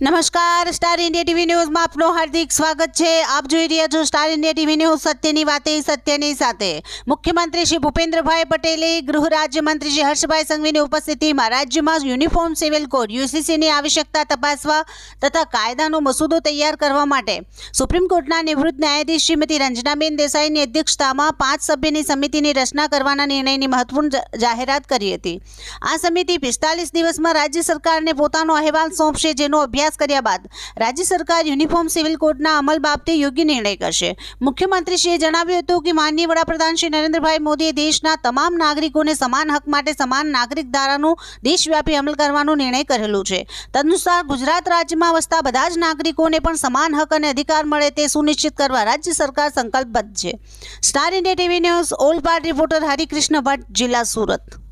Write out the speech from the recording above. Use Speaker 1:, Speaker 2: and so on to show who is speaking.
Speaker 1: નમસ્કાર, star India TV ન્યૂઝમાં આપનું હાર્દિક સ્વાગત છે। આપ જોઈ રહ્યા છો સ્ટાર ઇન્ડિયા ટીવી ન્યૂઝ, સત્યની વાતે સત્યની સાથે। મુખ્યમંત્રી શ્રી ભૂપેન્દ્રભાઈ પટેલે ગૃહ રાજ્યમંત્રી શ્રી હર્ષભાઈ સંઘવીની ઉપસ્થિતિમાં રાજ્યમાં યુનિફોર્મ સિવિલ કોડ યુસીસીની આવશ્યકતા તપાસવા તથા કાયદાનો મસૂદો તૈયાર કરવા માટે સુપ્રીમ કોર્ટના નિવૃત્ત ન્યાયાધીશ શ્રીમતી રંજનાબેન દેસાઈની અધ્યક્ષતામાં 5 સભ્યની સમિતિની રચના કરવાના નિર્ણયની મહત્વપૂર્ણ જાહેરાત કરી હતી। આ સમિતિ 45 દિવસમાં રાજ્ય સરકારને પોતાનો અહેવાલ સોંપશે, જેનો અભ્યાસ કર્યા બાદ રાજ્ય સરકાર યુનિફોર્મ સિવિલ કોડના અમલ બાબતે યોગ્ય નિર્ણય કરશે। મુખ્યમંત્રીશ્રીએ જણાવ્યું હતું કે માનનીય વડાપ્રધાન શ્રી નરેન્દ્રભાઈ મોદીએ દેશના તમામ નાગરિકોને સમાન હક માટે સમાન નાગરિક ધારાનું દેશવ્યાપી અમલ કરવાનો નિર્ણય કરેલું છે। તદનુસાર ગુજરાત રાજ્યમાં વસતા બધા જ નાગરિકોને પણ સમાન હક અને અધિકાર મળે તે સુનિશ્ચિત કરવા રાજ્ય સરકાર સંકલ્પબદ્ધ છે। Star India TV news all part reporter Harikrishna Bhatt, જિલ્લા સુરત।